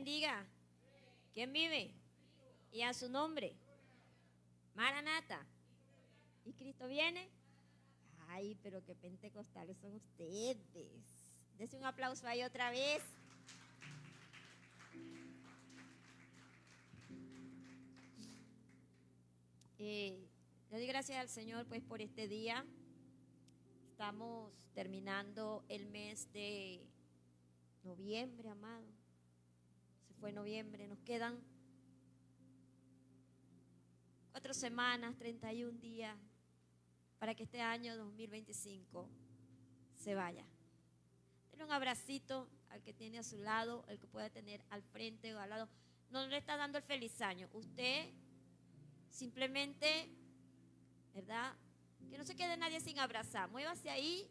bendiga. ¿Quién vive? Y a su nombre. Maranata. ¿Y Cristo viene? Ay, pero qué pentecostales son ustedes. Dese un aplauso ahí otra vez. Le doy gracias al Señor pues por este día. Estamos terminando el mes de noviembre, amado. Se fue noviembre, nos quedan 4 semanas, 31 días para que este año 2025 se vaya. Denle un abracito al que tiene a su lado, el que pueda tener al frente o al lado. No le está dando el feliz año. Usted simplemente, ¿verdad? Que no se quede nadie sin abrazar. Muévase ahí,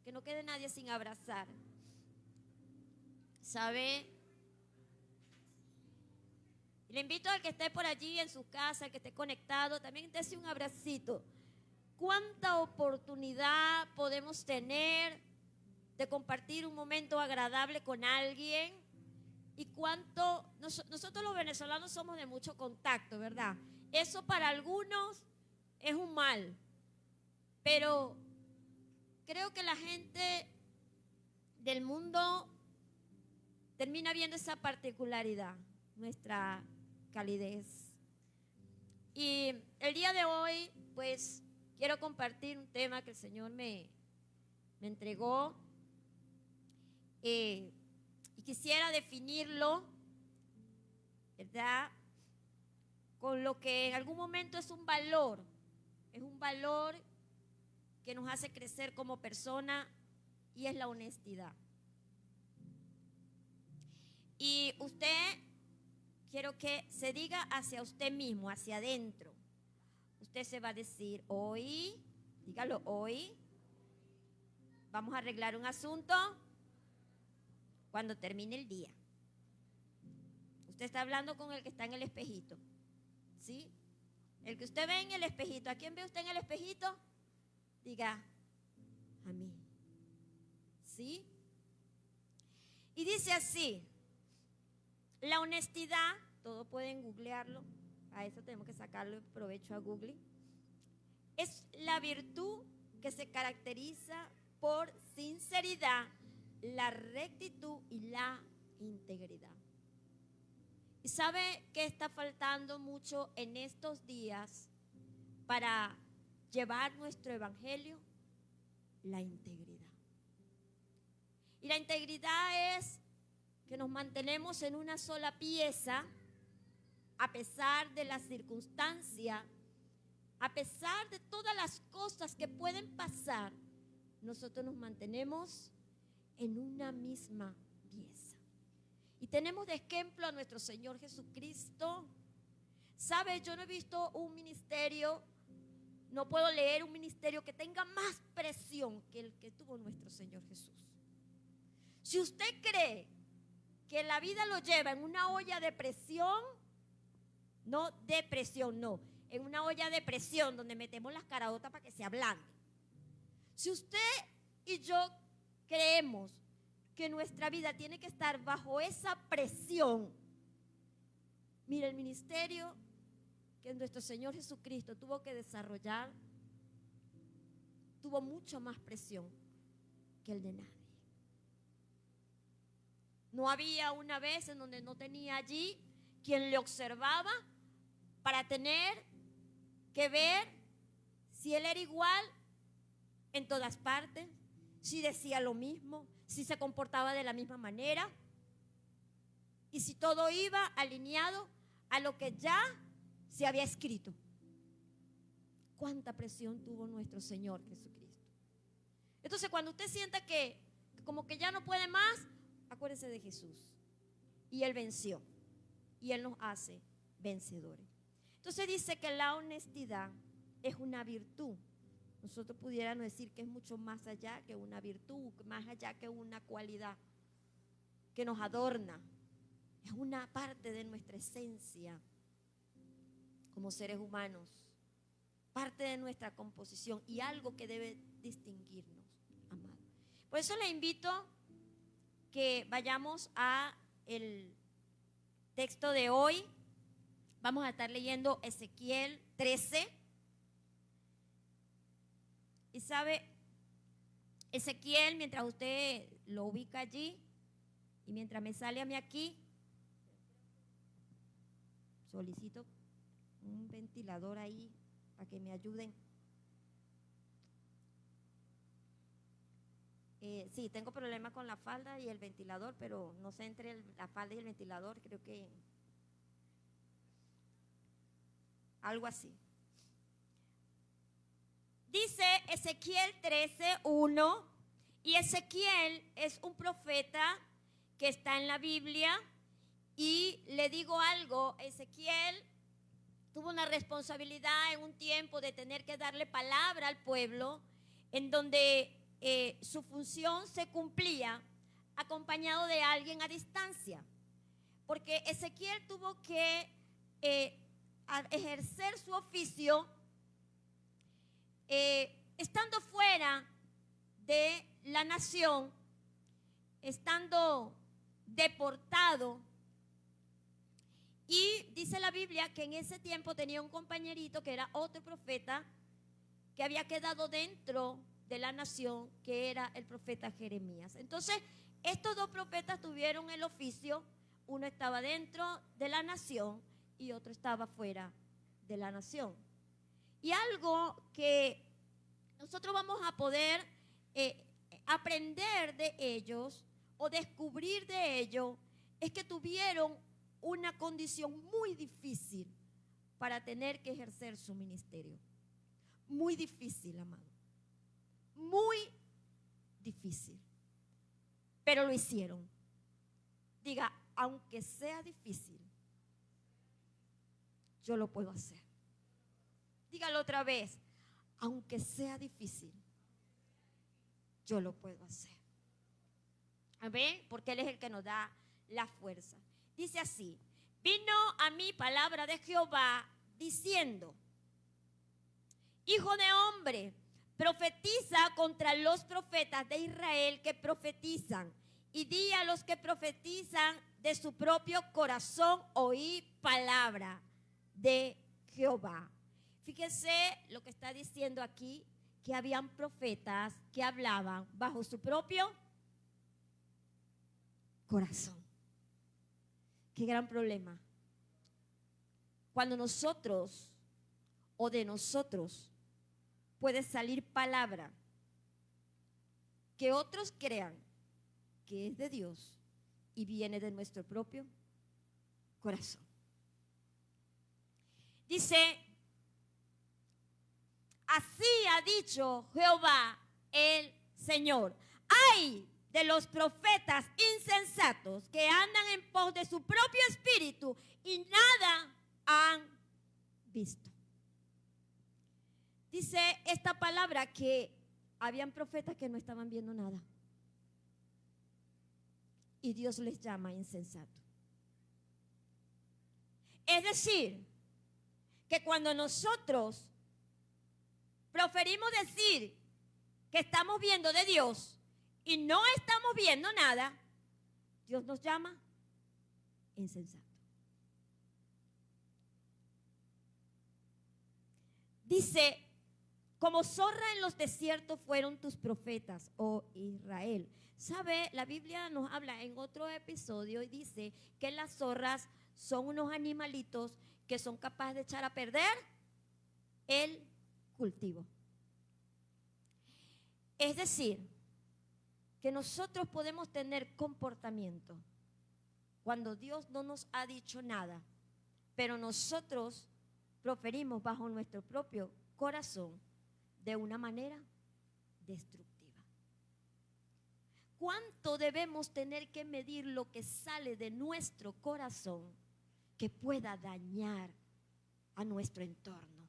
que no quede nadie sin abrazar. ¿Sabe? Le invito al que esté por allí en su casa, al que esté conectado, también dése un abracito. ¿Cuánta oportunidad podemos tener de compartir un momento agradable con alguien? Y cuánto, nosotros los venezolanos somos de mucho contacto, ¿verdad? Eso para algunos es un mal, pero creo que la gente del mundo termina viendo esa particularidad, nuestra calidez. Y el día de hoy, pues, quiero compartir un tema que el Señor me entregó y quisiera definirlo, ¿verdad? Con lo que en algún momento es un valor que nos hace crecer como persona y es la honestidad. Y usted, quiero que se diga hacia usted mismo, hacia adentro. Usted se va a decir, hoy, dígalo, hoy vamos a arreglar un asunto cuando termine el día. Usted está hablando con el que está en el espejito, ¿sí? El que usted ve en el espejito, ¿a quién ve usted en el espejito? Diga, a mí, ¿sí? Y dice así, la honestidad, todos pueden googlearlo, a eso tenemos que sacarle provecho a Google, es la virtud que se caracteriza por sinceridad, la rectitud y la integridad. ¿Y sabe qué está faltando mucho en estos días para llevar nuestro evangelio? La integridad. Y la integridad es que nos mantenemos en una sola pieza a pesar de las circunstancias, a pesar de todas las cosas que pueden pasar, nosotros nos mantenemos en una misma pieza. Y tenemos de ejemplo a nuestro Señor Jesucristo. ¿Sabe? Yo no he visto un ministerio, no puedo leer un ministerio que tenga más presión que el que tuvo nuestro Señor Jesús. Si usted cree que la vida lo lleva en una olla de presión, no de presión, no, en una olla de presión donde metemos las caraotas para que se ablande. Si usted y yo creemos que nuestra vida tiene que estar bajo esa presión, mire, el ministerio que nuestro Señor Jesucristo tuvo que desarrollar tuvo mucho más presión que el de nadie. No había una vez en donde no tenía allí quien le observaba para tener que ver si él era igual en todas partes, si decía lo mismo, si se comportaba de la misma manera y si todo iba alineado a lo que ya se había escrito. ¿Cuánta presión tuvo nuestro Señor Jesucristo? Entonces, cuando usted sienta que como que ya no puede más, acuérdese de Jesús. Y Él venció. Y Él nos hace vencedores. Entonces dice que la honestidad es una virtud. Nosotros pudiéramos decir que es mucho más allá que una virtud, más allá que una cualidad que nos adorna. Es una parte de nuestra esencia como seres humanos, parte de nuestra composición y algo que debe distinguirnos, amado. Por eso le invito que vayamos a el texto de hoy. Vamos a estar leyendo Ezequiel 13. Y sabe, Ezequiel, mientras usted lo ubica allí y mientras me sale a mí aquí, solicito un ventilador ahí para que me ayuden. Sí, tengo problemas con la falda y el ventilador, pero no sé entre la falda y el ventilador, creo que algo así. Dice Ezequiel 13:1, y Ezequiel es un profeta que está en la Biblia, y le digo algo, Ezequiel tuvo una responsabilidad en un tiempo de tener que darle palabra al pueblo, en donde su función se cumplía acompañado de alguien a distancia, porque Ezequiel tuvo que ejercer su oficio estando fuera de la nación, estando deportado. Y dice la Biblia que en ese tiempo tenía un compañerito que era otro profeta que había quedado dentro de la nación, que era el profeta Jeremías. Entonces, estos dos profetas tuvieron el oficio, uno estaba dentro de la nación y otro estaba fuera de la nación. Y algo que nosotros vamos a poder aprender de ellos o descubrir de ellos es que tuvieron una condición muy difícil para tener que ejercer su ministerio. Muy difícil, amado. Muy difícil. Pero lo hicieron. Diga, aunque sea difícil, yo lo puedo hacer. Dígalo otra vez, aunque sea difícil, yo lo puedo hacer. ¿Ven? Porque Él es el que nos da la fuerza. Dice así, vino a mí palabra de Jehová diciendo, hijo de hombre, profetiza contra los profetas de Israel que profetizan, y di a los que profetizan de su propio corazón, oí palabra de Jehová. Fíjese lo que está diciendo aquí, que habían profetas que hablaban bajo su propio corazón. Qué gran problema. Cuando nosotros o de nosotros puede salir palabra que otros crean que es de Dios y viene de nuestro propio corazón. Dice, así ha dicho Jehová el Señor. ¡Ay de los profetas insensatos que andan en pos de su propio espíritu y nada han visto! Dice esta palabra que habían profetas que no estaban viendo nada. Y Dios les llama insensato. Es decir, que cuando nosotros proferimos decir que estamos viendo de Dios y no estamos viendo nada, Dios nos llama insensato. Dice, como zorra en los desiertos fueron tus profetas, oh Israel. ¿Sabe? La Biblia nos habla en otro episodio y dice que las zorras son unos animalitos que son capaces de echar a perder el cultivo. Es decir, que nosotros podemos tener comportamiento cuando Dios no nos ha dicho nada, pero nosotros proferimos bajo nuestro propio corazón de una manera destructiva. ¿Cuánto debemos tener que medir lo que sale de nuestro corazón que pueda dañar a nuestro entorno?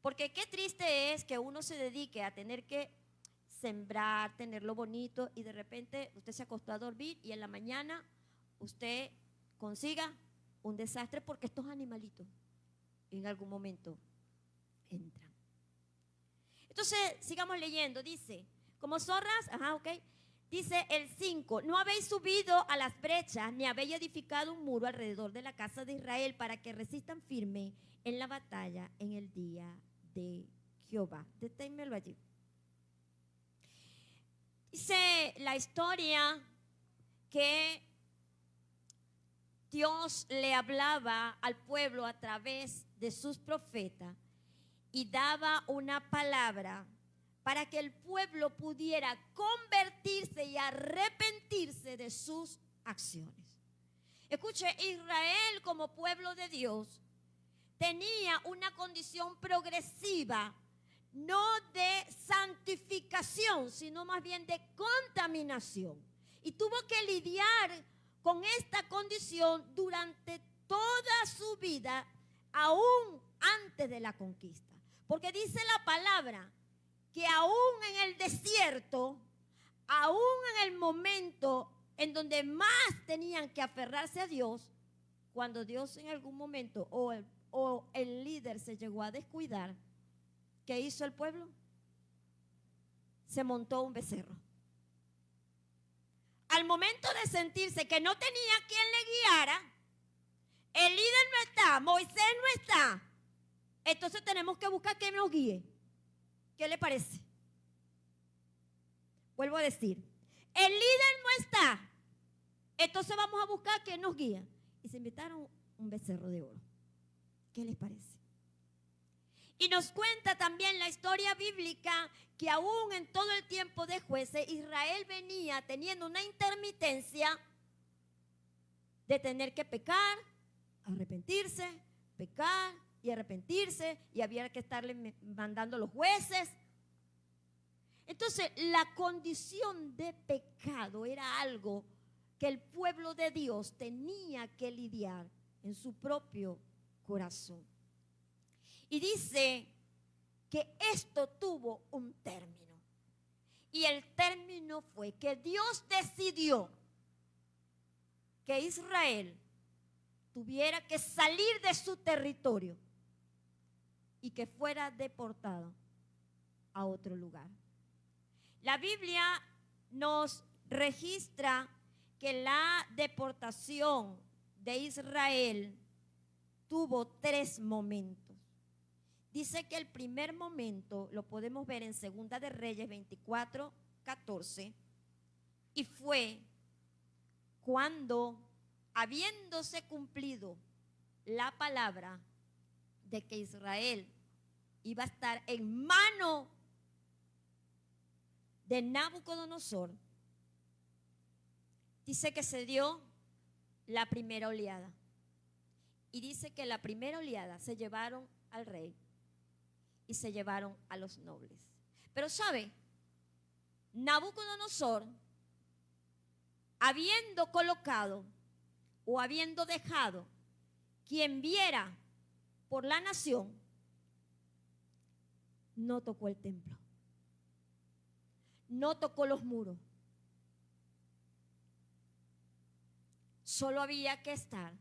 Porque qué triste es que uno se dedique a tener que sembrar, tenerlo bonito, y de repente usted se acostó a dormir y en la mañana usted consiga un desastre porque estos animalitos en algún momento entran. Entonces, sigamos leyendo. Dice, como zorras, Dice el 5, no habéis subido a las brechas, ni habéis edificado un muro alrededor de la casa de Israel para que resistan firme en la batalla en el día de Jehová. Deténmelo allí. Dice la historia que Dios le hablaba al pueblo a través de sus profetas y daba una palabra para que el pueblo pudiera convertirse y arrepentirse de sus acciones. Escuche, Israel como pueblo de Dios tenía una condición progresiva, no de santificación, sino más bien de contaminación. Y tuvo que lidiar con esta condición durante toda su vida, aún antes de la conquista. Porque dice la palabra que aún en el desierto, aún en el momento en donde más tenían que aferrarse a Dios, cuando Dios en algún momento o el líder se llegó a descuidar, ¿qué hizo el pueblo? Se montó un becerro. Al momento de sentirse que no tenía quien le guiara, el líder no está, Moisés no está, entonces tenemos que buscar quien nos guíe. ¿Qué le parece? Vuelvo a decir, el líder no está, entonces vamos a buscar quien nos guía. Y se inventaron un becerro de oro. ¿Qué les parece? Y nos cuenta también la historia bíblica que aún en todo el tiempo de jueces, Israel venía teniendo una intermitencia de tener que pecar, arrepentirse, pecar y arrepentirse, y había que estarle mandando los jueces. Entonces, la condición de pecado era algo que el pueblo de Dios tenía que lidiar en su propio corazón. Y dice que esto tuvo un término. Y el término fue que Dios decidió que Israel tuviera que salir de su territorio y que fuera deportado a otro lugar. La Biblia nos registra que la deportación de Israel tuvo 3 momentos. Dice que el primer momento lo podemos ver en Segunda de Reyes 24:14, y fue cuando, habiéndose cumplido la palabra de que Israel iba a estar en mano de Nabucodonosor, dice que se dio la primera oleada. Y dice que la primera oleada se llevaron al rey y se llevaron a los nobles. Pero ¿sabe? Nabucodonosor, habiendo colocado o habiendo dejado quien viera por la nación, no tocó el templo, no tocó los muros. Solo había que estar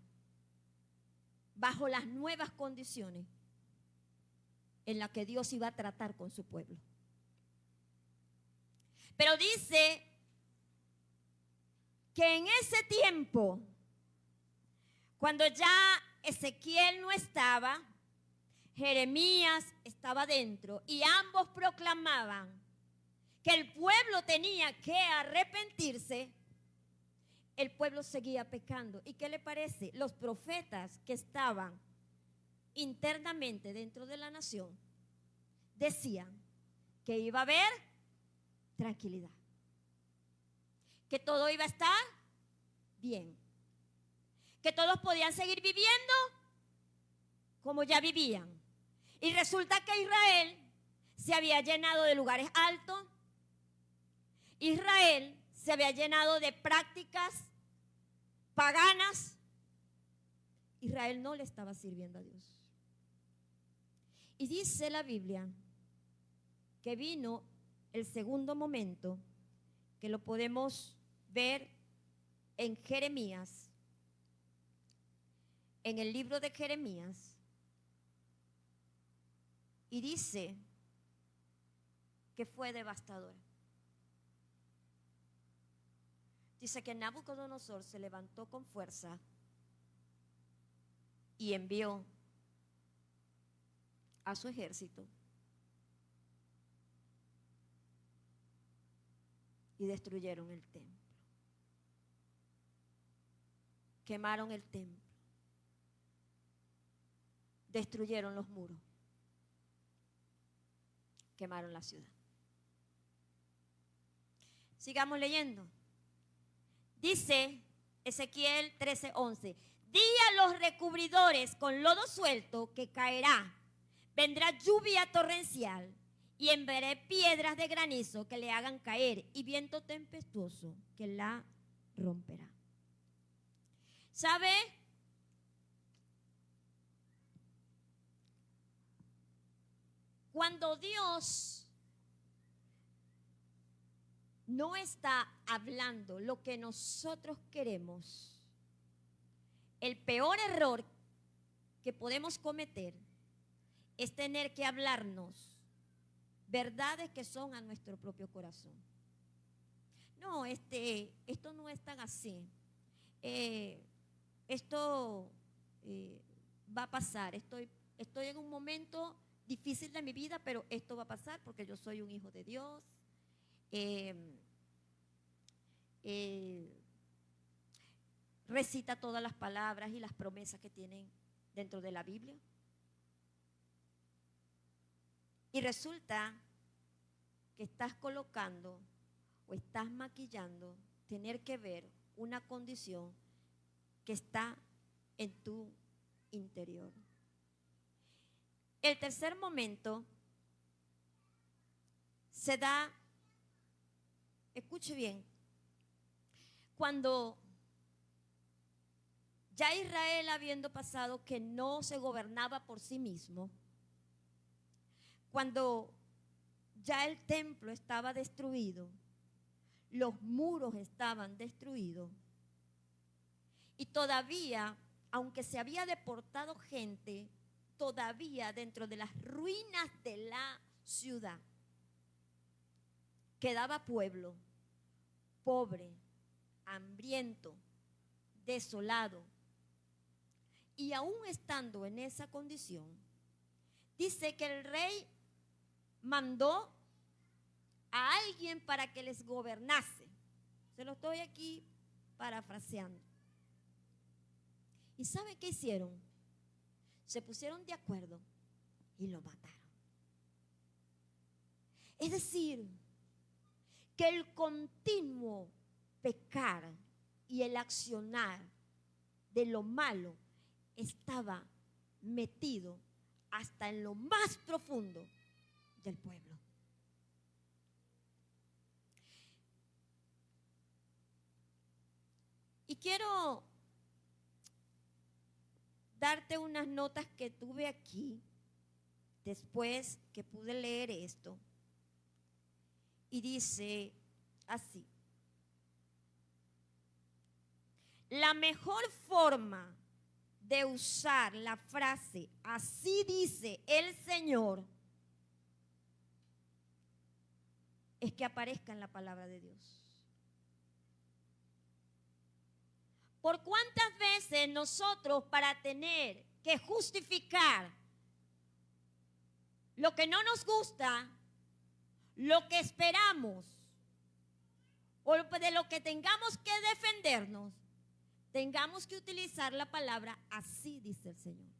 bajo las nuevas condiciones en las que Dios iba a tratar con su pueblo. Pero dice que en ese tiempo, cuando ya Ezequiel no estaba, Jeremías estaba dentro, y ambos proclamaban que el pueblo tenía que arrepentirse, el pueblo seguía pecando. ¿Y qué le parece? Los profetas que estaban internamente dentro de la nación decían que iba a haber tranquilidad, que todo iba a estar bien, que todos podían seguir viviendo como ya vivían. Y resulta que Israel se había llenado de lugares altos, Israel se había llenado de prácticas paganas. Israel no le estaba sirviendo a Dios. Y dice la Biblia que vino el segundo momento, que lo podemos ver en Jeremías, en el libro de Jeremías, y dice que fue devastador. Dice que Nabucodonosor se levantó con fuerza y envió a su ejército y destruyeron el templo. Quemaron el templo. Destruyeron los muros. Quemaron la ciudad. Sigamos leyendo. Dice Ezequiel 13:11. Di a los recubridores con lodo suelto que caerá. Vendrá lluvia torrencial y enviaré piedras de granizo que le hagan caer y viento tempestuoso que la romperá. ¿Sabe? Cuando Dios no está hablando lo que nosotros queremos, el peor error que podemos cometer es tener que hablarnos verdades que son a nuestro propio corazón. No, esto no es tan así. Esto va a pasar. Estoy en un momento difícil de mi vida, pero esto va a pasar porque yo soy un hijo de Dios. Recita todas las palabras y las promesas que tienen dentro de la Biblia. Y resulta que estás colocando o estás maquillando tener que ver una condición que está en tu interior. El tercer momento se da, escuche bien, cuando ya Israel, habiendo pasado que no se gobernaba por sí mismo, cuando ya el templo estaba destruido, los muros estaban destruidos, y todavía, aunque se había deportado gente, todavía dentro de las ruinas de la ciudad quedaba pueblo pobre, hambriento, desolado. Y aún estando en esa condición, dice que el rey mandó a alguien para que les gobernase. Se lo estoy aquí parafraseando. ¿Y saben qué hicieron? Se pusieron de acuerdo y lo mataron. Es decir, que el continuo pecar y el accionar de lo malo estaba metido hasta en lo más profundo del pueblo. Y quiero darte unas notas que tuve aquí después que pude leer esto. Y dice así: la mejor forma de usar la frase "así dice el Señor" es que aparezca en la palabra de Dios. ¿Por cuántas veces nosotros, para tener que justificar lo que no nos gusta, lo que esperamos o de lo que tengamos que defendernos, tengamos que utilizar la palabra "así dice el Señor"?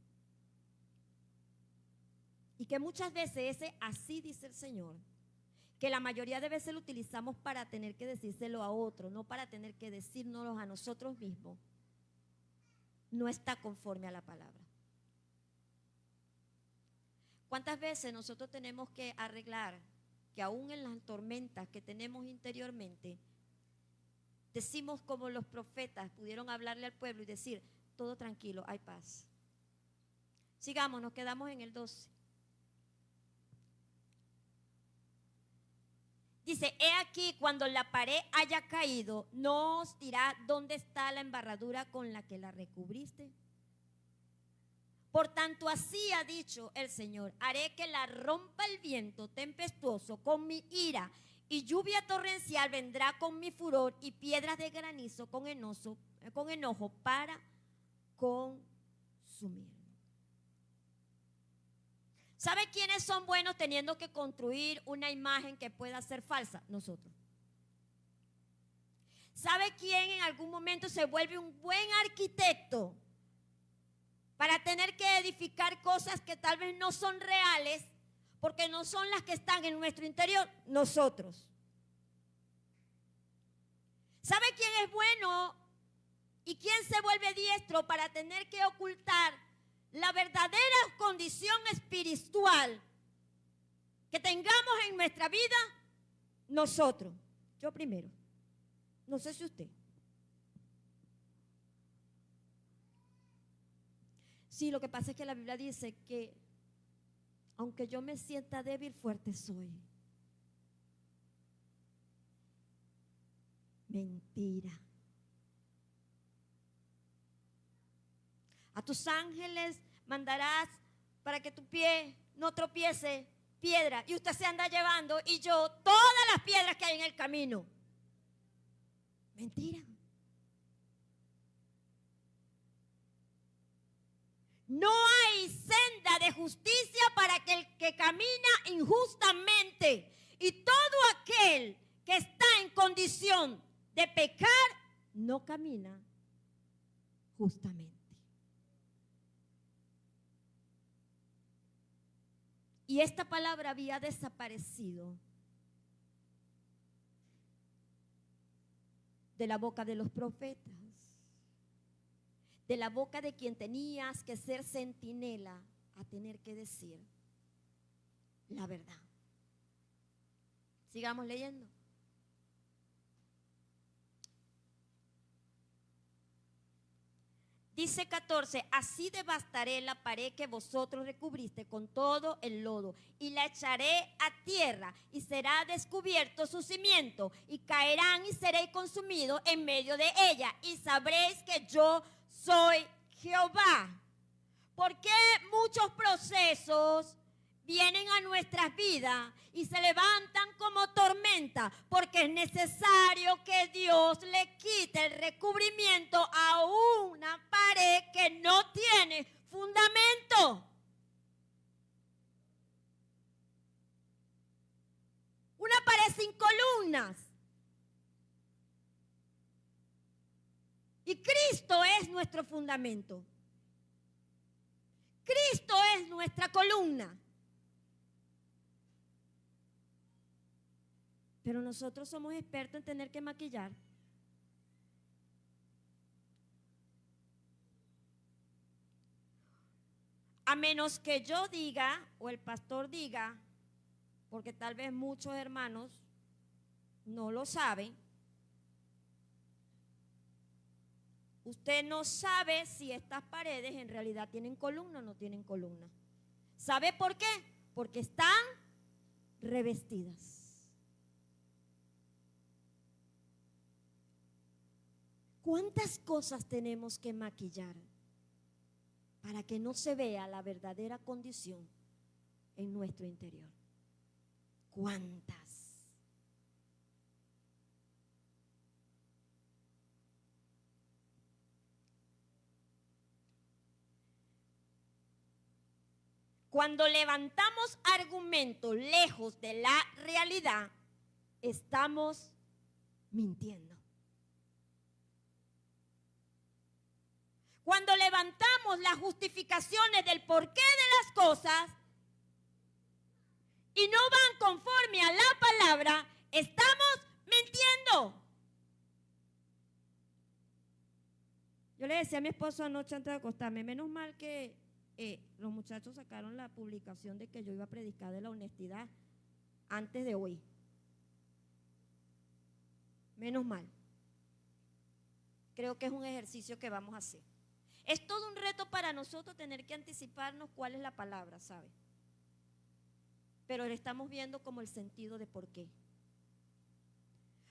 Y que muchas veces ese "así dice el Señor", que la mayoría de veces lo utilizamos para tener que decírselo a otro, no para tener que decírnoslo a nosotros mismos, no está conforme a la palabra. ¿Cuántas veces nosotros tenemos que arreglar que aún en las tormentas que tenemos interiormente, decimos como los profetas pudieron hablarle al pueblo y decir: todo tranquilo, hay paz? Sigamos, nos quedamos en el 12. Dice: he aquí, cuando la pared haya caído, no os dirá dónde está la embarradura con la que la recubriste. Por tanto, así ha dicho el Señor: haré que la rompa el viento tempestuoso con mi ira, y lluvia torrencial vendrá con mi furor y piedras de granizo con enojo para consumirme. ¿Sabe quiénes son buenos teniendo que construir una imagen que pueda ser falsa? Nosotros. ¿Sabe quién en algún momento se vuelve un buen arquitecto para tener que edificar cosas que tal vez no son reales porque no son las que están en nuestro interior? Nosotros. ¿Sabe quién es bueno y quién se vuelve diestro para tener que ocultar la verdadera condición espiritual que tengamos en nuestra vida? Nosotros. Yo primero. No sé si usted. Sí, lo que pasa es que la Biblia dice que aunque yo me sienta débil, fuerte soy. Mentira. A tus ángeles mandarás para que tu pie no tropiece piedra. Y usted se anda llevando y yo todas las piedras que hay en el camino. Mentira. No hay senda de justicia para el que camina injustamente. Y todo aquel que está en condición de pecar no camina justamente. Y esta palabra había desaparecido de la boca de los profetas, de la boca de quien tenías que ser centinela a tener que decir la verdad. Sigamos leyendo. Dice 14, así devastaré la pared que vosotros recubriste con todo el lodo y la echaré a tierra y será descubierto su cimiento y caerán y seréis consumidos en medio de ella y sabréis que yo soy Jehová. ¿Por qué muchos procesos vienen a nuestras vidas y se levantan como tormenta? Porque es necesario que Dios le quite el recubrimiento a una pared que no tiene fundamento. Una pared sin columnas. Y Cristo es nuestro fundamento. Cristo es nuestra columna. Pero nosotros somos expertos en tener que maquillar. A menos que yo diga, o el pastor diga, porque tal vez muchos hermanos no lo saben, usted no sabe si estas paredes en realidad tienen columna o no tienen columna. ¿Sabe por qué? Porque están revestidas. ¿Cuántas cosas tenemos que maquillar para que no se vea la verdadera condición en nuestro interior? ¿Cuántas? Cuando levantamos argumentos lejos de la realidad, estamos mintiendo. Cuando levantamos las justificaciones del porqué de las cosas y no van conforme a la palabra, estamos mintiendo. Yo le decía a mi esposo anoche antes de acostarme, menos mal que los muchachos sacaron la publicación de que yo iba a predicar de la honestidad antes de hoy. Menos mal. Creo que es un ejercicio que vamos a hacer. Es todo un reto para nosotros tener que anticiparnos cuál es la palabra, ¿sabe? Pero le estamos viendo como el sentido de por qué.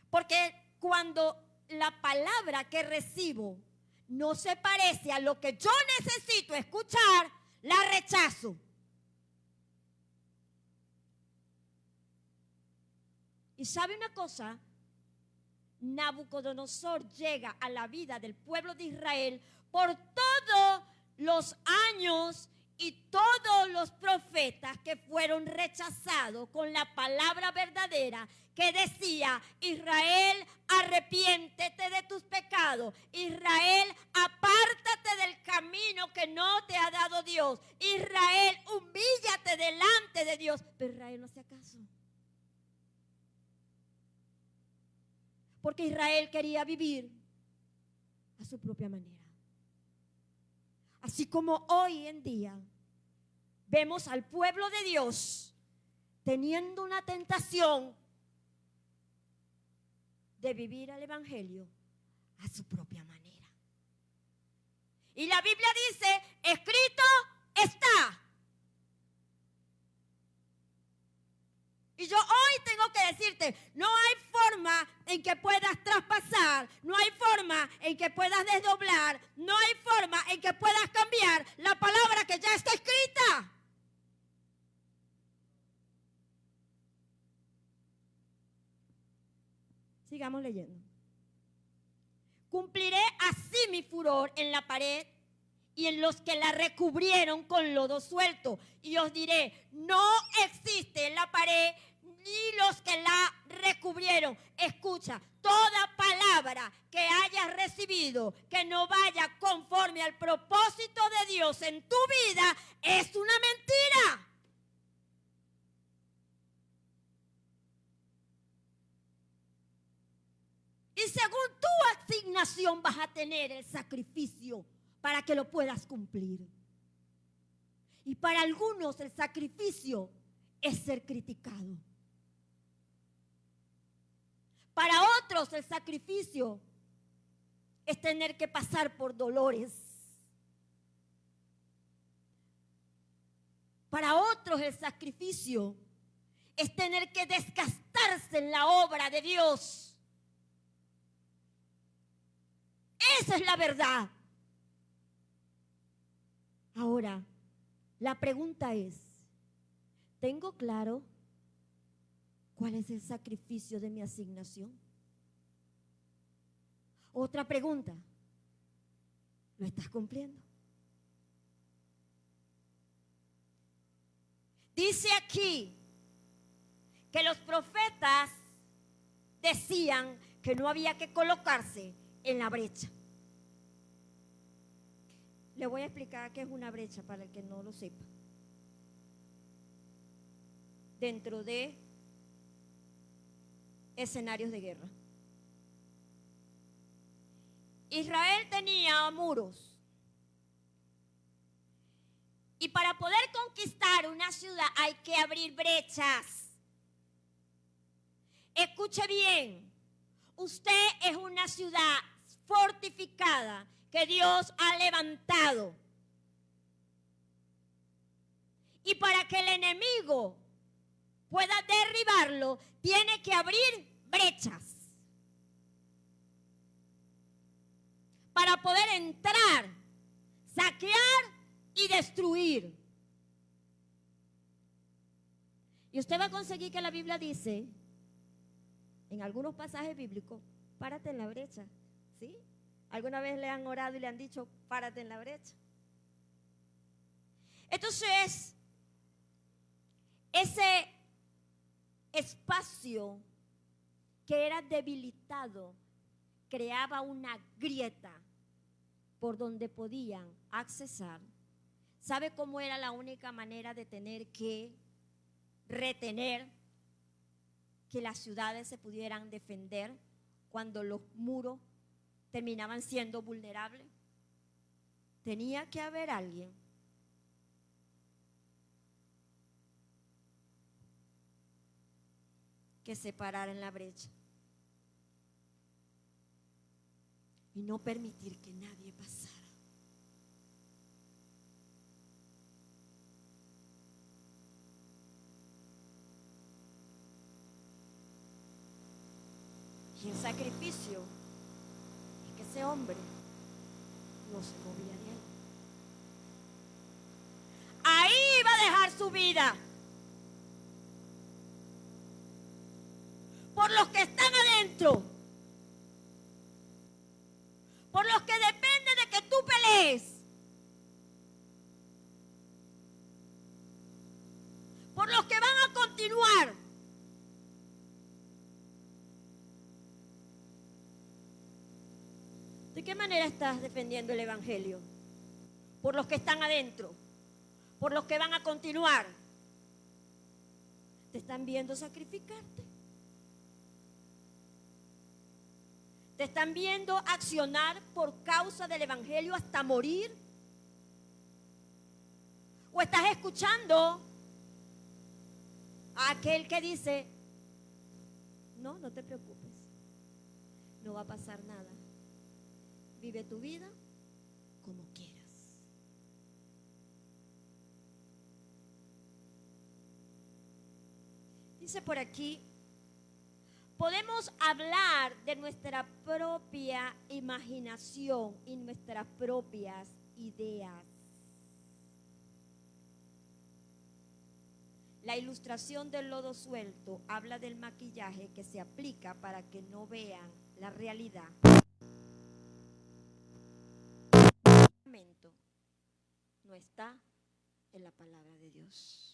Porque cuando la palabra que recibo no se parece a lo que yo necesito escuchar, la rechazo. Y sabe una cosa, Nabucodonosor llega a la vida del pueblo de Israel por todos los años y todos los profetas que fueron rechazados con la palabra verdadera que decía: Israel, arrepiéntete de tus pecados. Israel, apártate del camino que no te ha dado Dios. Israel, humíllate delante de Dios. Pero Israel no hacía caso. Porque Israel quería vivir a su propia manera. Así como hoy en día vemos al pueblo de Dios teniendo una tentación de vivir el evangelio a su propia manera. Y la Biblia dice: escrito está. Y yo hoy tengo que decirte, no hay forma en que puedas traspasar, no hay forma en que puedas desdoblar, no hay forma en que puedas cambiar la palabra que ya está escrita. Sigamos leyendo. Cumpliré así mi furor en la pared y en los que la recubrieron con lodo suelto. Y os diré: no existe en la pared ni los que la recubrieron. Escucha, toda palabra que hayas recibido que no vaya conforme al propósito de Dios en tu vida es una mentira. Y según tu asignación vas a tener el sacrificio para que lo puedas cumplir. Y para algunos el sacrificio es ser criticado. Para otros el sacrificio es tener que pasar por dolores. Para otros el sacrificio es tener que desgastarse en la obra de Dios. Esa es la verdad. Ahora, la pregunta es: ¿tengo claro cuál es el sacrificio de mi asignación? Otra pregunta: ¿lo estás cumpliendo? Dice aquí que los profetas decían que no había que colocarse en la brecha. Le voy a explicar qué es una brecha para el que no lo sepa. Dentro de escenarios de guerra. Israel tenía muros. Y para poder conquistar una ciudad hay que abrir brechas. Escuche bien, usted es una ciudad fortificada que Dios ha levantado. Y para que el enemigo pueda derribarlo, tiene que abrir brechas para poder entrar, saquear y destruir. Y usted va a conseguir que la Biblia dice, en algunos pasajes bíblicos: párate en la brecha. ¿Sí? ¿Alguna vez le han orado y le han dicho: párate en la brecha? Entonces, ese espacio que era debilitado creaba una grieta por donde podían accesar. ¿Sabe cómo era la única manera de tener que retener que las ciudades se pudieran defender cuando los muros terminaban siendo vulnerables? Tenía que haber alguien que se parara en la brecha y no permitir que nadie pasara. Y el sacrificio es que ese hombre no se movía de ahí. Ahí iba a dejar su vida. los que están adentro, por los que depende de que tú pelees, por los que van a continuar. ¿De qué manera estás defendiendo el evangelio? Por los que están adentro, por los que van a continuar. ¿Te están viendo sacrificarte? ¿Te están viendo accionar por causa del evangelio hasta morir? ¿O estás escuchando a aquel que dice, no, no te preocupes, no va a pasar nada, vive tu vida como quieras? Dice por aquí, podemos hablar de nuestra propia imaginación y nuestras propias ideas. La ilustración del lodo suelto habla del maquillaje que se aplica para que no vean la realidad. No está en la palabra de Dios.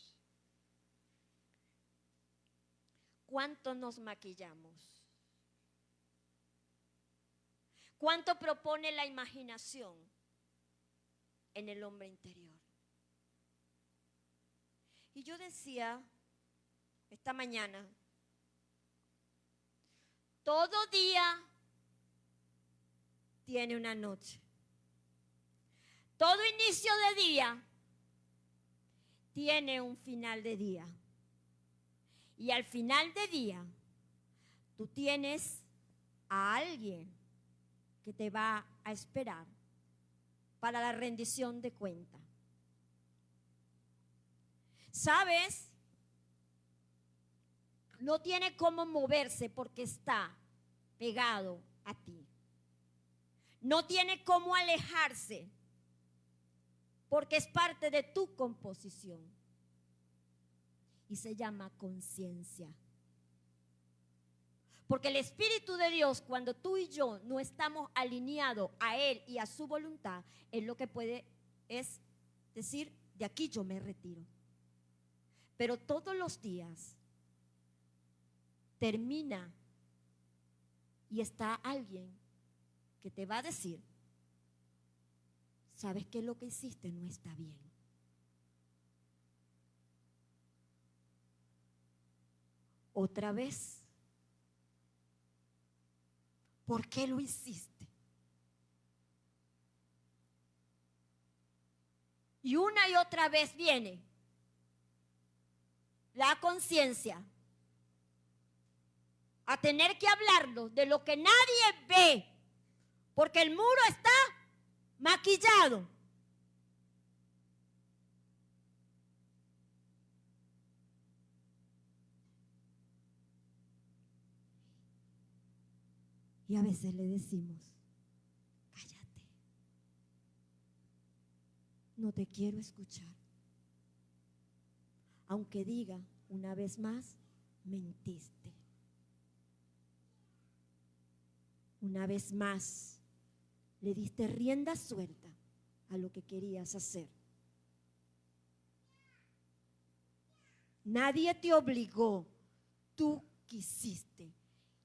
¿Cuánto nos maquillamos? ¿Cuánto propone la imaginación en el hombre interior? Y yo decía esta mañana, todo día tiene una noche. Todo inicio de día tiene un final de día. Y al final de día, tú tienes a alguien que te va a esperar para la rendición de cuenta. ¿Sabes? No tiene cómo moverse porque está pegado a ti. No tiene cómo alejarse porque es parte de tu composición. Y se llama conciencia. Porque el Espíritu de Dios, cuando tú y yo no estamos alineados a Él y a su voluntad, Él lo que puede es decir, de aquí yo me retiro. Pero todos los días termina y está alguien que te va a decir, ¿sabes qué? Lo que hiciste no está bien. Otra vez. ¿Por qué lo hiciste? Y una y otra vez viene la conciencia a tener que hablarlo de lo que nadie ve, porque el muro está maquillado. Y a veces le decimos, cállate, no te quiero escuchar. Aunque diga una vez más, mentiste. Una vez más, le diste rienda suelta a lo que querías hacer. Nadie te obligó, tú quisiste.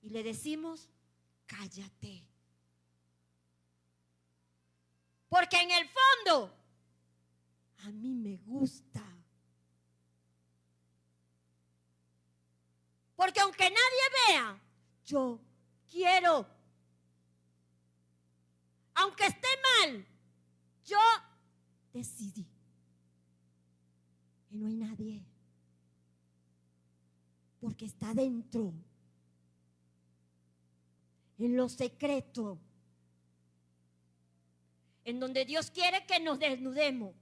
Y le decimos, cállate. Porque en el fondo, a mí me gusta. Porque aunque nadie vea, yo quiero. Aunque esté mal, yo decidí. Y no hay nadie. Porque está dentro. En lo secreto. En donde Dios quiere que nos desnudemos.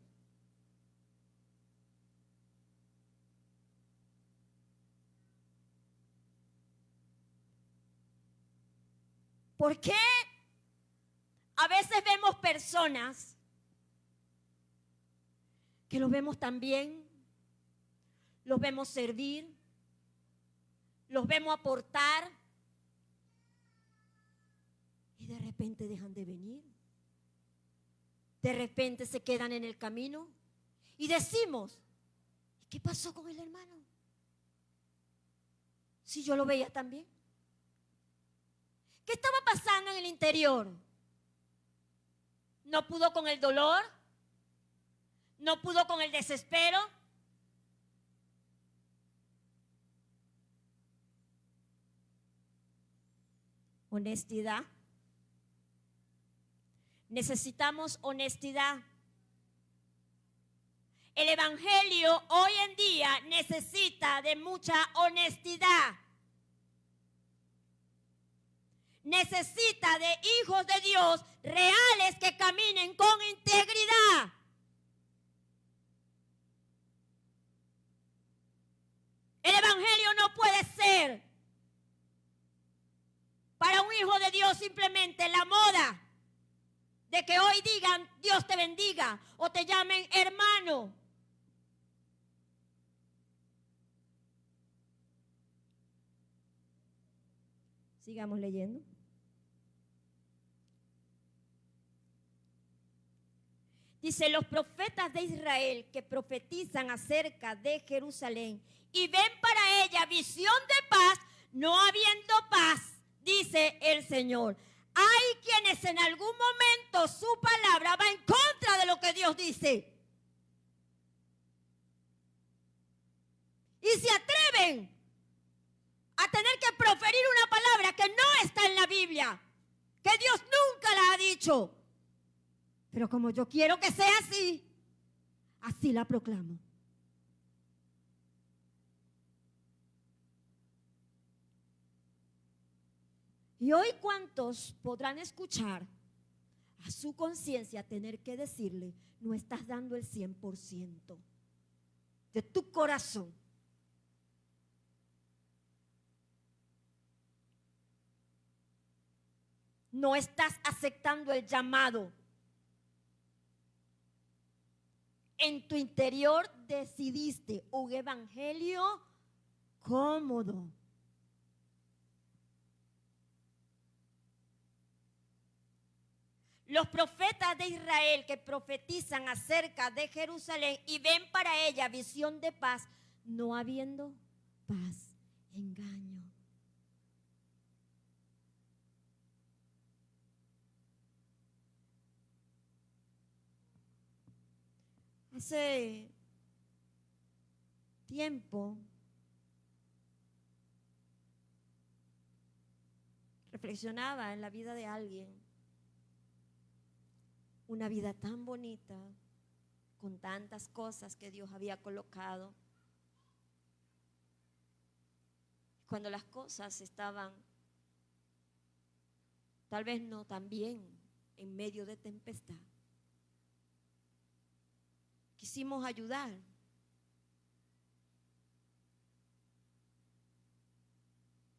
¿Por qué a veces vemos personas que los vemos tan bien, los vemos servir, los vemos aportar, repente dejan de venir. De repente se quedan en el camino y decimos, ¿qué pasó con el hermano? Si yo lo veía también. ¿Qué estaba pasando en el interior? ¿No pudo con el dolor? ¿No pudo con el desespero? Honestidad. Necesitamos honestidad. El evangelio hoy en día necesita de mucha honestidad. Necesita de hijos de Dios reales que caminen con integridad. El evangelio no puede ser para un hijo de Dios simplemente la moda de que hoy digan Dios te bendiga o te llamen hermano. Sigamos leyendo. Dice, los profetas de Israel que profetizan acerca de Jerusalén y ven para ella visión de paz, no habiendo paz, dice el Señor. Hay quienes en algún momento su palabra va en contra de lo que Dios dice. Y se atreven a tener que proferir una palabra que no está en la Biblia, que Dios nunca la ha dicho. Pero como yo quiero que sea así, así la proclamo. Y hoy, ¿cuántos podrán escuchar a su conciencia tener que decirle, no estás dando el 100% de tu corazón? No estás aceptando el llamado. En tu interior decidiste un evangelio cómodo. Los profetas de Israel que profetizan acerca de Jerusalén y ven para ella visión de paz, no habiendo paz, engaño. Hace tiempo reflexionaba en la vida de alguien, una vida tan bonita, con tantas cosas que Dios había colocado. Cuando las cosas estaban tal vez no tan bien, en medio de tempestad, quisimos ayudar.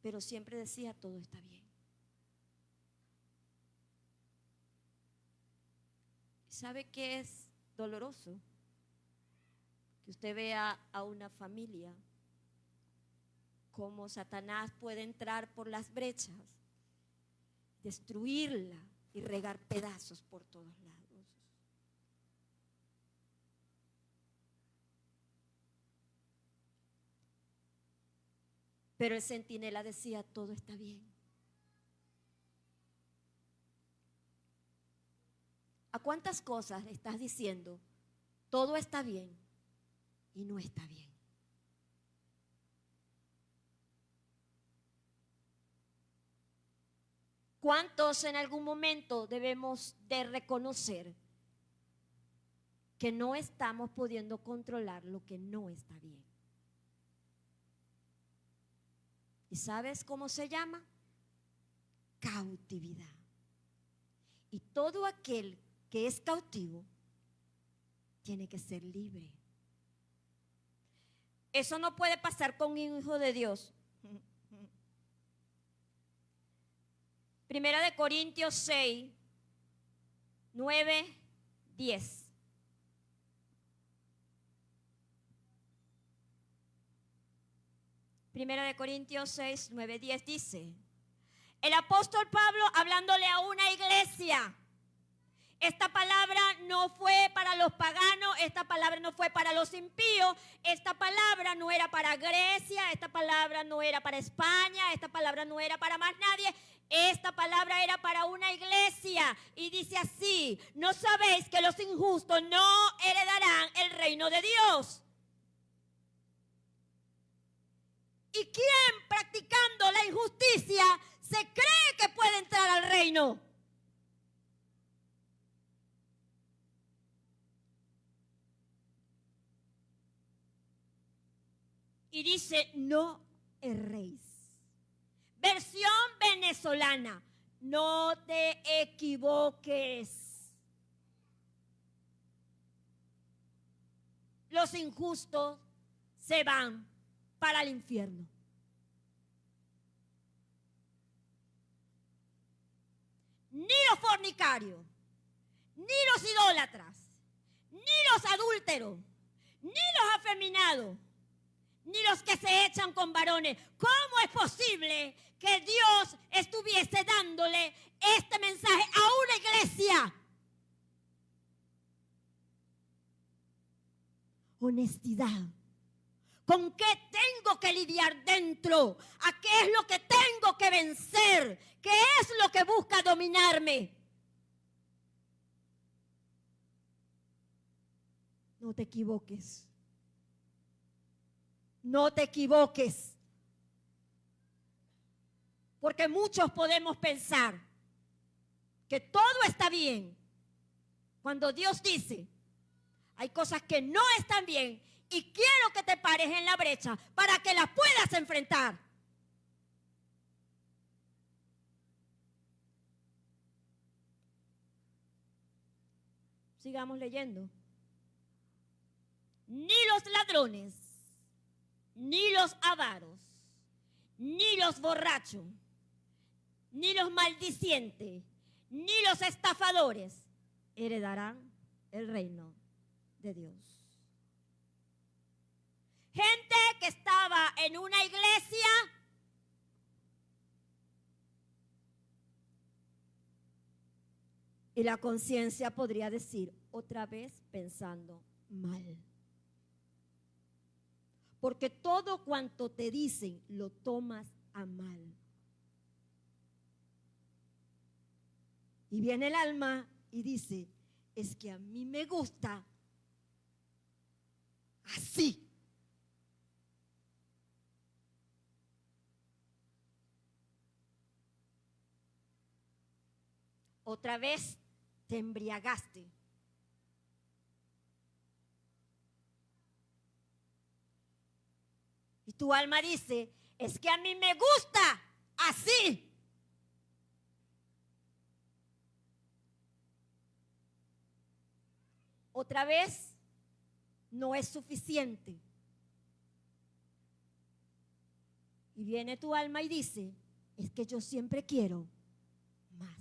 Pero siempre decía, todo está bien. ¿Sabe qué es doloroso? Que usted vea a una familia como Satanás puede entrar por las brechas, destruirla y regar pedazos por todos lados. Pero el centinela decía, todo está bien. ¿A cuántas cosas le estás diciendo, todo está bien y no está bien? ¿Cuántos en algún momento debemos de reconocer que no estamos pudiendo controlar lo que no está bien? ¿Y sabes cómo se llama? Cautividad. Y todo aquel que es cautivo tiene que ser libre. Eso no puede pasar con un hijo de Dios. Primera de Corintios 6, 9, 10. Primera de Corintios 6, 9, 10 dice: El apóstol Pablo hablándole a una iglesia. Esta palabra no fue para los paganos, esta palabra no fue para los impíos, esta palabra no era para Grecia, esta palabra no era para España, esta palabra no era para más nadie, esta palabra era para una iglesia. Y dice así: ¿no sabéis que los injustos no heredarán el reino de Dios? ¿Y quién practicando la injusticia se cree que puede entrar al reino? Y dice: no erréis. Versión venezolana: no te equivoques. Los injustos se van para el infierno. Ni los fornicarios, ni los idólatras, ni los adúlteros, ni los afeminados, ni los que se echan con varones. ¿Cómo es posible que Dios estuviese dándole este mensaje a una iglesia? Honestidad. ¿Con qué tengo que lidiar dentro? ¿A qué es lo que tengo que vencer? ¿Qué es lo que busca dominarme? No te equivoques. No te equivoques. Porque muchos podemos pensar que todo está bien cuando Dios dice: hay cosas que no están bien y quiero que te pares en la brecha para que las puedas enfrentar. Sigamos leyendo. Ni los ladrones, ni los avaros, ni los borrachos, ni los maldicientes, ni los estafadores heredarán el reino de Dios. Gente que estaba en una iglesia y la conciencia podría decir: otra vez pensando mal. Porque todo cuanto te dicen lo tomas a mal. Y viene el alma y dice: es que a mí me gusta así. Otra vez te embriagaste. Y tu alma dice: es que a mí me gusta así. Otra vez no es suficiente. Y viene tu alma y dice: es que yo siempre quiero más.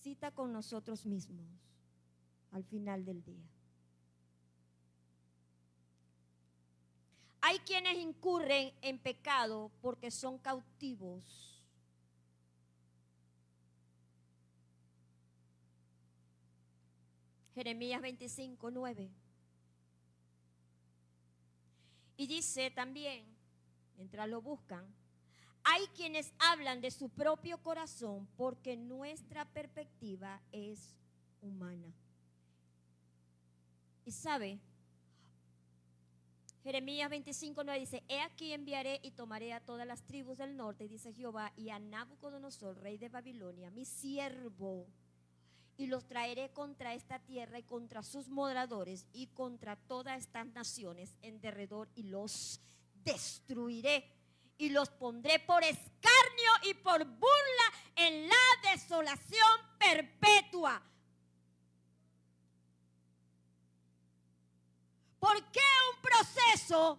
Cita con nosotros mismos al final del día. Hay quienes incurren en pecado porque son cautivos. Jeremías 25, 9. Y dice también, mientras lo buscan: hay quienes hablan de su propio corazón porque nuestra perspectiva es humana. Y sabe, Jeremías 25, 9 dice: he aquí enviaré y tomaré a todas las tribus del norte, dice Jehová, y a Nabucodonosor, rey de Babilonia, mi siervo, y los traeré contra esta tierra y contra sus moradores y contra todas estas naciones en derredor, y los destruiré y los pondré por escarnio y por burla en la desolación perpetua. ¿Por qué un proceso?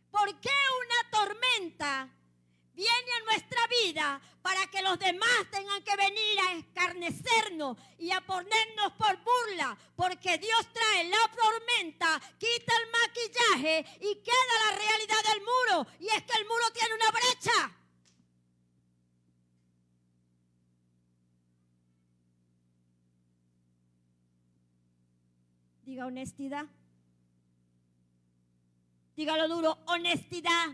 ¿Por qué una tormenta viene a nuestra vida para que los demás tengan que venir a escarnecernos y a ponernos por burla? Porque Dios trae la tormenta, quita el mensaje y queda la realidad del muro. Y es que el muro tiene una brecha. Diga honestidad. Dígalo duro, honestidad.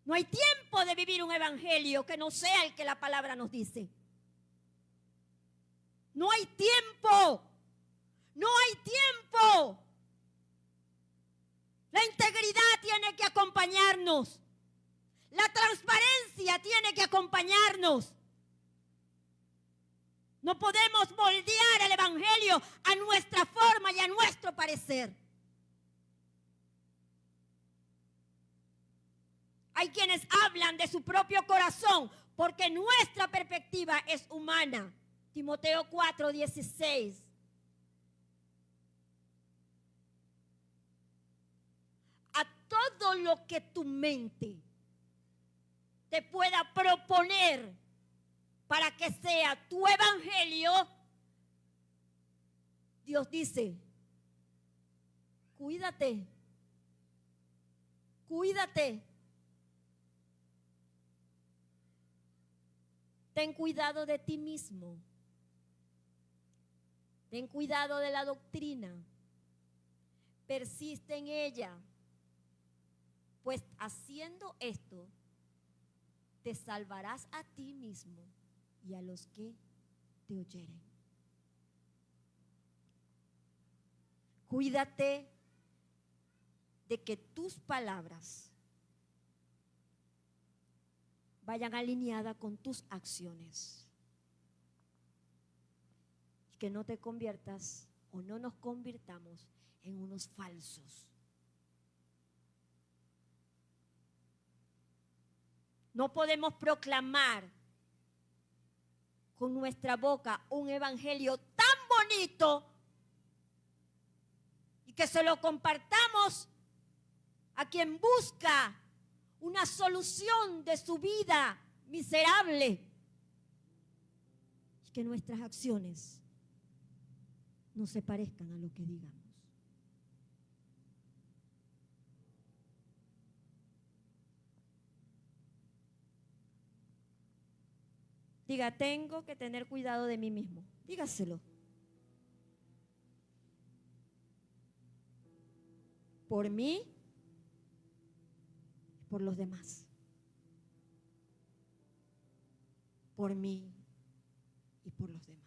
No hay tiempo de vivir un evangelio que no sea el que la palabra nos dice. No hay tiempo. No hay tiempo. La integridad tiene que acompañarnos. La transparencia tiene que acompañarnos. No podemos moldear el evangelio a nuestra forma y a nuestro parecer. Hay quienes hablan de su propio corazón porque nuestra perspectiva es humana. Timoteo 4:16. A todo lo que tu mente te pueda proponer para que sea tu evangelio, Dios dice, cuídate, cuídate. Ten cuidado de ti mismo. Ten cuidado de la doctrina. Persiste en ella. Pues haciendo esto, te salvarás a ti mismo y a los que te oyeren. Cuídate de que tus palabras vayan alineadas con tus acciones. Y que no te conviertas o no nos convirtamos en unos falsos. No podemos proclamar con nuestra boca un evangelio tan bonito y que se lo compartamos a quien busca una solución de su vida miserable y que nuestras acciones no se parezcan a lo que digamos. Diga, tengo que tener cuidado de mí mismo. Dígaselo. Por mí y por los demás. Por mí y por los demás.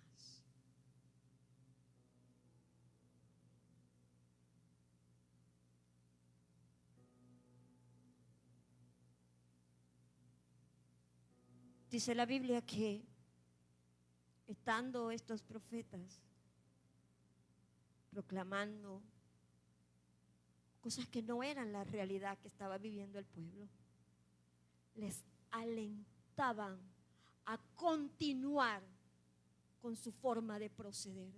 Dice la Biblia que estando estos profetas proclamando cosas que no eran la realidad que estaba viviendo el pueblo, les alentaban a continuar con su forma de proceder,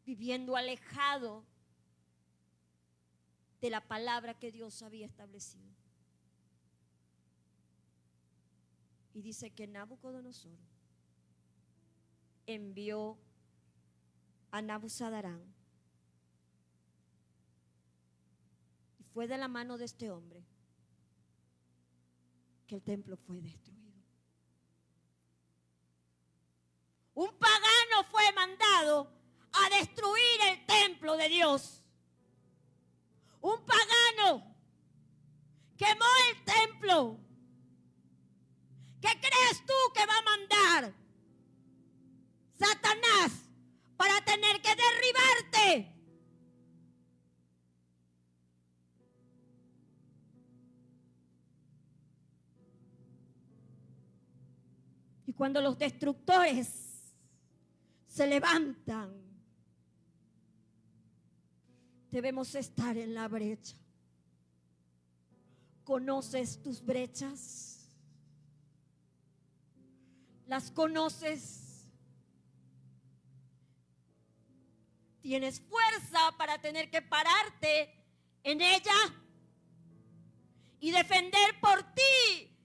viviendo alejado de la palabra que Dios había establecido. Y dice que Nabucodonosor envió a Nabuzaradán. Y fue de la mano de este hombre que el templo fue destruido. Un pagano fue mandado a destruir el templo de Dios. Un pagano quemó el templo. ¿Qué crees tú que va a mandar Satanás para tener que derribarte? Y cuando los destructores se levantan, debemos estar en la brecha. ¿Conoces tus brechas? ¿Las conoces? ¿Tienes fuerza para tener que pararte en ella y defender por ti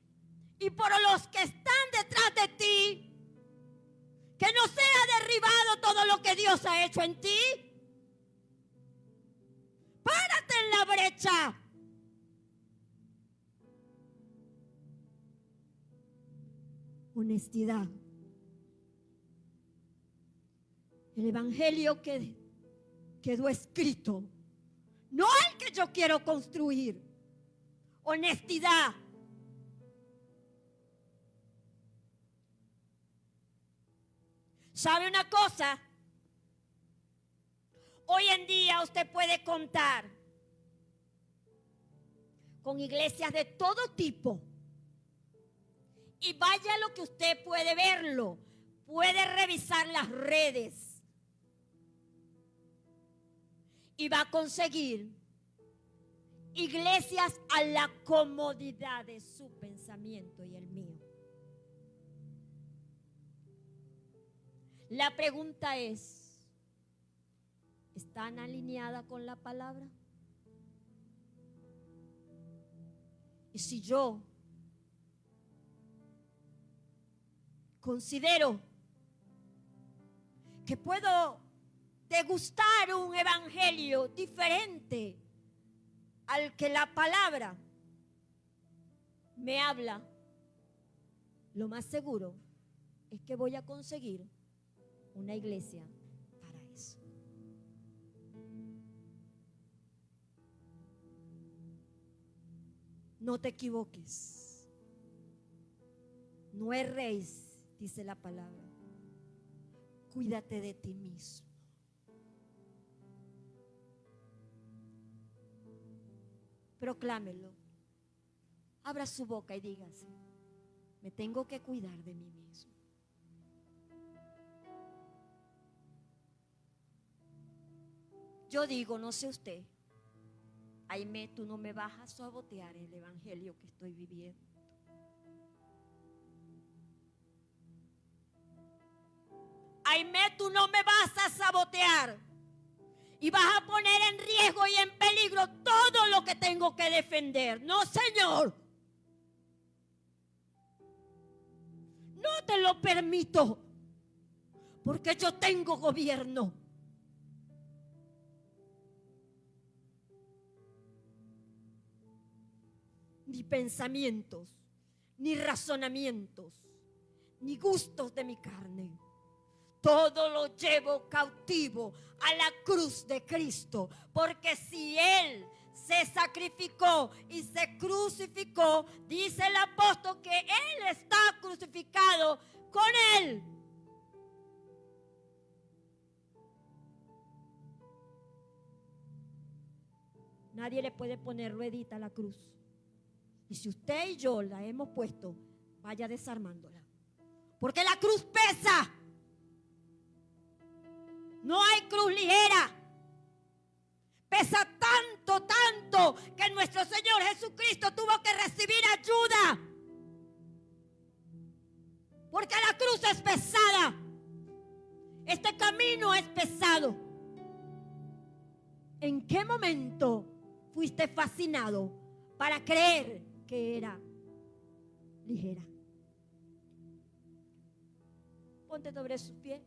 y por los que están detrás de ti? Que no sea derribado todo lo que Dios ha hecho en ti. derecha. Honestidad. El evangelio que quedó escrito, no el que yo quiero construir. Honestidad. ¿Sabe una cosa? Hoy en día usted puede contar con iglesias de todo tipo. Y vaya lo que usted puede verlo. Puede revisar las redes. Y va a conseguir iglesias a la comodidad de su pensamiento y el mío. La pregunta es, ¿están alineadas con la palabra? Y si yo considero que puedo degustar un evangelio diferente al que la palabra me habla, lo más seguro es que voy a conseguir una iglesia para eso. No te equivoques. No erréis, dice la palabra. Cuídate de ti mismo. Proclámelo. Abra su boca y dígase: me tengo que cuidar de mí mismo. Yo digo, no sé usted, Aimé, tú no me vas a sabotear el evangelio que estoy viviendo. Aimé, tú no me vas a sabotear y vas a poner en riesgo y en peligro todo lo que tengo que defender. No, Señor, no te lo permito, porque yo tengo gobierno. Ni pensamientos, ni razonamientos, ni gustos de mi carne. Todo lo llevo cautivo a la cruz de Cristo. Porque si Él se sacrificó y se crucificó, dice el apóstol que Él está crucificado con Él. Nadie le puede poner ruedita a la cruz. Y si usted y yo la hemos puesto, vaya desarmándola. Porque la cruz pesa. No hay cruz ligera. Pesa tanto, tanto, que nuestro Señor Jesucristo tuvo que recibir ayuda. Porque la cruz es pesada. Este camino es pesado. ¿En qué momento fuiste fascinado para creer que era ligera? Ponte sobre sus pies.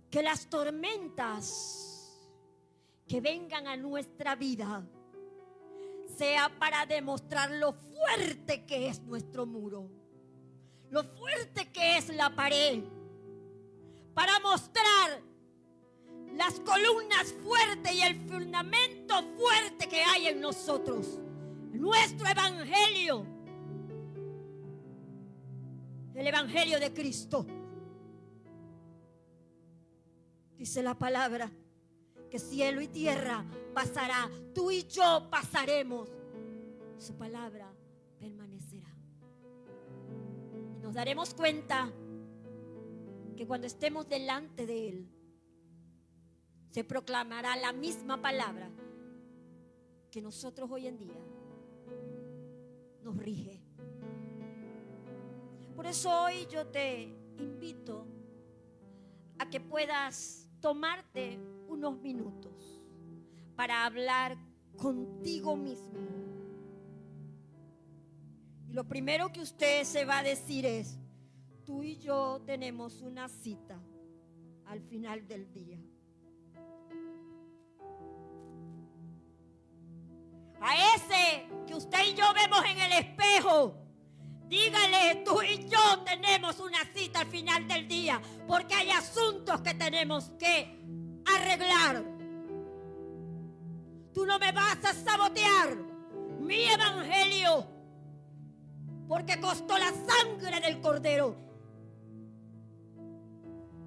Que las tormentas que vengan a nuestra vida sea para demostrar lo fuerte que es nuestro muro, lo fuerte que es la pared, para mostrar las columnas fuertes y el fundamento fuerte que hay en nosotros, nuestro evangelio, el evangelio de Cristo. Dice la palabra que cielo y tierra pasará, tú y yo pasaremos, su palabra permanecerá. Y nos daremos cuenta que cuando estemos delante de Él, se proclamará la misma palabra que nosotros hoy en día nos rige. Por eso hoy yo te invito a que puedas tomarte unos minutos para hablar contigo mismo. Y lo primero que usted se va a decir es: tú y yo tenemos una cita al final del día. A ese que usted y yo vemos en el espejo, dígale: tú y yo tenemos una cita al final del día, porque hay asuntos que tenemos que arreglar. Tú no me vas a sabotear mi evangelio, porque costó la sangre del Cordero.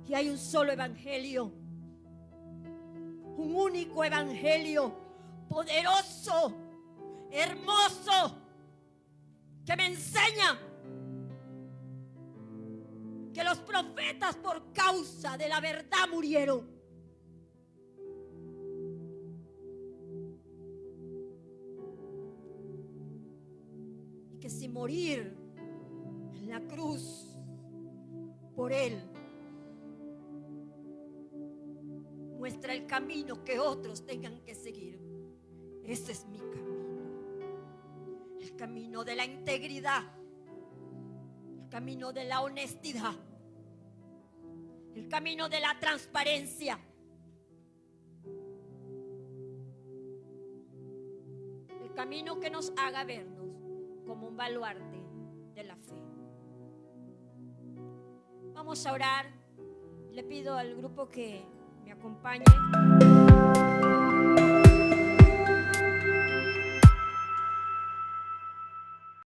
Y hay un solo evangelio, un único evangelio, poderoso, hermoso, que me enseña que los profetas por causa de la verdad murieron. Y que sin morir en la cruz por Él, muestra el camino que otros tengan que seguir. Ese es mi camino. El camino de la integridad. El camino de la honestidad. El camino de la transparencia. El camino que nos haga vernos como un baluarte de la fe. Vamos a orar. Le pido al grupo que me acompañe.